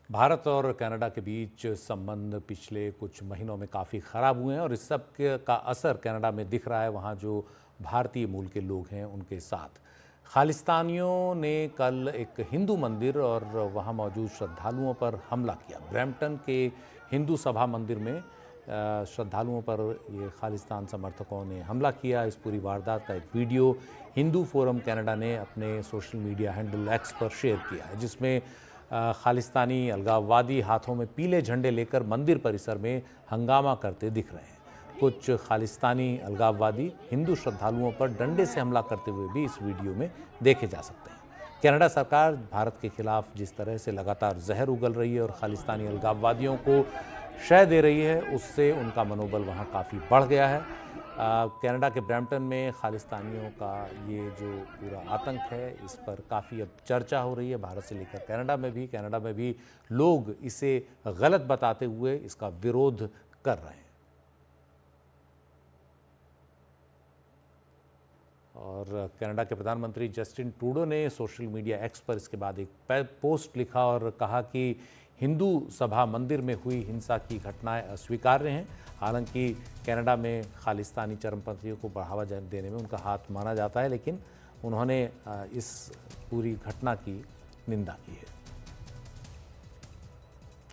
भारत और कनाडा के बीच संबंध पिछले कुछ महीनों में काफ़ी ख़राब हुए हैं और इस सब का असर कनाडा में दिख रहा है वहाँ जो भारतीय मूल के लोग हैं उनके साथ। खालिस्तानियों ने कल एक हिंदू मंदिर और वहाँ मौजूद श्रद्धालुओं पर हमला किया। ब्रैम्पटन के हिंदू सभा मंदिर में श्रद्धालुओं पर ये खालिस्तान समर्थकों ने हमला किया। इस पूरी वारदात का एक वीडियो हिंदू फोरम कनाडा ने अपने सोशल मीडिया हैंडल एक्स पर शेयर किया है, जिसमें खालिस्तानी अलगाववादी हाथों में पीले झंडे लेकर मंदिर परिसर में हंगामा करते दिख रहे हैं। कुछ खालिस्तानी अलगाववादी हिंदू श्रद्धालुओं पर डंडे से हमला करते हुए भी इस वीडियो में देखे जा सकते हैं। कनाडा सरकार भारत के खिलाफ जिस तरह से लगातार जहर उगल रही है और खालिस्तानी अलगाववादियों को शय दे रही है, उससे उनका मनोबल वहाँ काफ़ी बढ़ गया है। कनाडा के ब्रैम्पटन में खालिस्तानियों का ये जो पूरा आतंक है, इस पर काफ़ी अब चर्चा हो रही है भारत से लेकर कनाडा में भी लोग इसे गलत बताते हुए इसका विरोध कर रहे हैं। और कनाडा के प्रधानमंत्री जस्टिन ट्रूडो ने सोशल मीडिया एक्स पर इसके बाद एक पोस्ट लिखा और कहा कि हिंदू सभा मंदिर में हुई हिंसा की घटनाएं अस्वीकार्य हैं। हालांकि कनाडा में खालिस्तानी चरमपंथियों को बढ़ावा देने में उनका हाथ माना जाता है, लेकिन उन्होंने इस पूरी घटना की निंदा की है।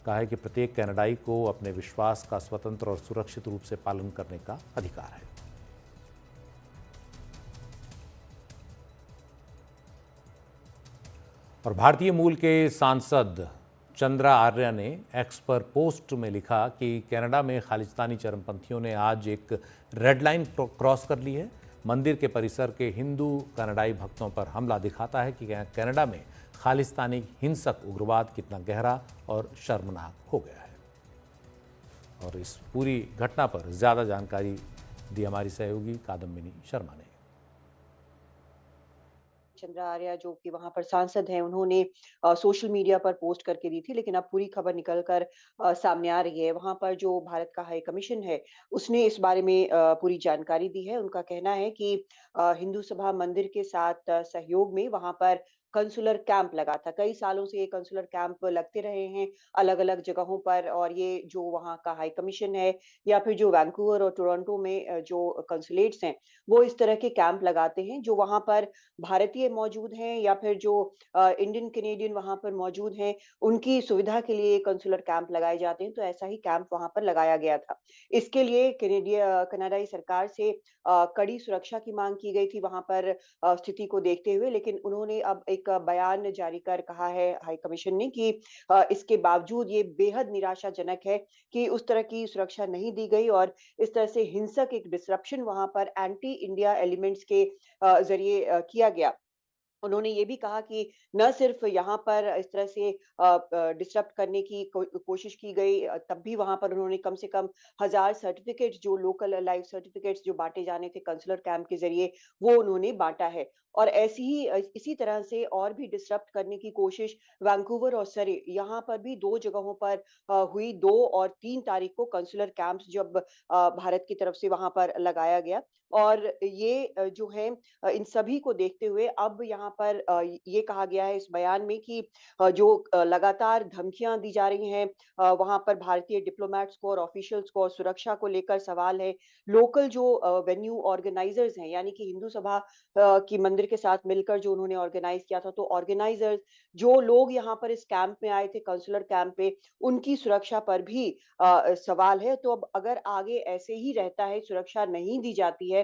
कहा है कि प्रत्येक कनाडाई को अपने विश्वास का स्वतंत्र और सुरक्षित रूप से पालन करने का अधिकार है। और भारतीय मूल के सांसद चंद्रा आर्य ने एक्स पर पोस्ट में लिखा कि कनाडा में खालिस्तानी चरमपंथियों ने आज एक रेड लाइन क्रॉस कर ली है। मंदिर के परिसर के हिंदू कनाडाई भक्तों पर हमला दिखाता है कि कनाडा में खालिस्तानी हिंसक उग्रवाद कितना गहरा और शर्मनाक हो गया है। और इस पूरी घटना पर ज़्यादा जानकारी दी हमारी सहयोगी कादम्बिनी शर्मा ने। चंद्रा आर्य जो कि वहां पर सांसद हैं, उन्होंने सोशल मीडिया पर पोस्ट करके दी थी, लेकिन अब पूरी खबर निकल कर सामने आ रही है। वहां पर जो भारत का हाई कमीशन है, उसने इस बारे में पूरी जानकारी दी है। उनका कहना है कि हिंदू सभा मंदिर के साथ सहयोग में वहां पर कंसुलर कैंप लगा था। कई सालों से ये कंसुलर कैंप लगते रहे हैं अलग-अलग जगहों पर, और ये जो वहाँ का हाई कमीशन है या फिर जो वैंकूवर और टोरंटो में जो कंसुलेट्स हैं, वो इस तरह के कैंप लगाते हैं जो वहाँ पर भारतीय मौजूद हैं या फिर जो इंडियन कैनेडियन वहाँ पर मौजूद हैं, उनकी सुविधा के लिए कंसुलर कैंप लगाए जाते हैं। तो ऐसा ही कैंप वहाँ पर लगाया गया था। इसके लिए कनाडाई सरकार से कड़ी सुरक्षा की माँग की गई थी वहाँ पर स्थिति को देखते हुए, लेकिन उन्होंने अब एक बयान जारी कर कहा है हाई कमीशन ने कि इसके बावजूद ये बेहद निराशाजनक है कि उस तरह की सुरक्षा नहीं दी गई और इस तरह से हिंसक एक डिसरप्शन वहाँ पर एंटी इंडिया एलिमेंट्स के ज़रिए किया गया। उन्होंने ये भी कहा कि न सिर्फ यहाँ पर इस तरह से डिसरप्ट करने की कोशिश की गई, तब भी वहाँ पर उन्होंने कम से कम 1000 सर्टिफिकेट्स, जो लोकल लाइफ सर्टिफिकेट्स जो बाँटे जाने थे कंसुलर कैंप के ज़रिए, वो उन्होंने बाँटा है। और ऐसी ही इसी तरह से और भी डिसरप्ट करने की कोशिश वैंकूवर और सरे, यहाँ पर भी 2 जगहों पर हुई। 2 और 3 तारीख को कंसुलर कैंप्स जब भारत की तरफ से वहाँ पर लगाया गया, और ये जो है इन सभी को देखते हुए अब यहाँ पर ये कहा गया है इस बयान में कि जो लगातार धमकियाँ दी जा रही हैं वहाँ पर भारतीय डिप्लोमैट्स को और ऑफिशियल्स को, और सुरक्षा को लेकर सवाल है। लोकल जो वेन्यू ऑर्गेनाइज़र्स हैं, यानी कि हिंदू सभा की मंदिर के साथ मिलकर जो उन्होंने ऑर्गेनाइज़ किया था, तो ऑर्गेनाइज़र्स, जो लोग यहाँ पर इस कैंप में आए थे, कंसुलर कैंप पे, उनकी सुरक्षा पर भी सवाल है। तो अब अगर आगे ऐसे ही रहता है, सुरक्षा नहीं दी जाती है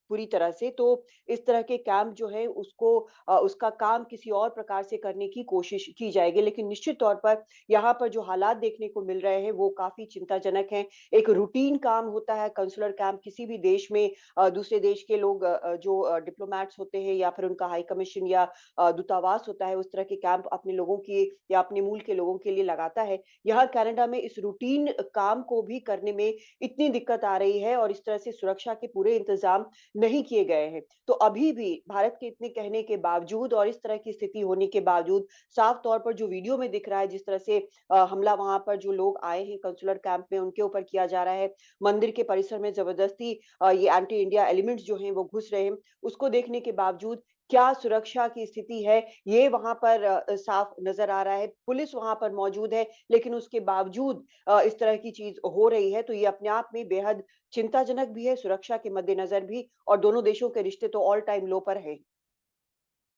पूरी तरह से, तो इस तरह के कैंप जो है उसको उसका काम किसी और प्रकार से करने की कोशिश की जाएगी। लेकिन निश्चित तौर पर यहाँ पर जो हालात देखने को मिल रहे हैं वो काफ़ी चिंताजनक हैं। एक रूटीन काम होता है कंसुलर कैंप किसी भी देश में, दूसरे देश के लोग जो डिप्लोमैट्स होते हैं या फिर उनका हाई कमीशन या दूतावास होता है, उस तरह के कैंप अपने लोगों की या अपने मूल के लोगों के लिए लगाता है। यहाँ कनाडा में इस रूटीन काम को भी करने में इतनी दिक्कत आ रही है और इस तरह से सुरक्षा के पूरे इंतज़ाम नहीं किए गए हैं। तो अभी भी भारत के इतने कहने के बावजूद और इस तरह की स्थिति होने के बावजूद, साफ तौर पर जो वीडियो में दिख रहा है, जिस तरह से हमला वहाँ पर जो लोग आए हैं कंसुलर कैंप में उनके ऊपर किया जा रहा है, मंदिर के परिसर में ज़बरदस्ती ये एंटी इंडिया एलिमेंट्स जो हैं वो घुस रहे हैं, उसको देखने के बावजूद क्या सुरक्षा की स्थिति है, ये वहाँ पर साफ नज़र आ रहा है। पुलिस वहाँ पर मौजूद है, लेकिन उसके बावजूद इस तरह की चीज़ हो रही है, तो ये अपने आप में बेहद चिंताजनक भी है, सुरक्षा के मद्देनज़र भी और दोनों देशों के रिश्ते तो ऑल टाइम लो पर हैं।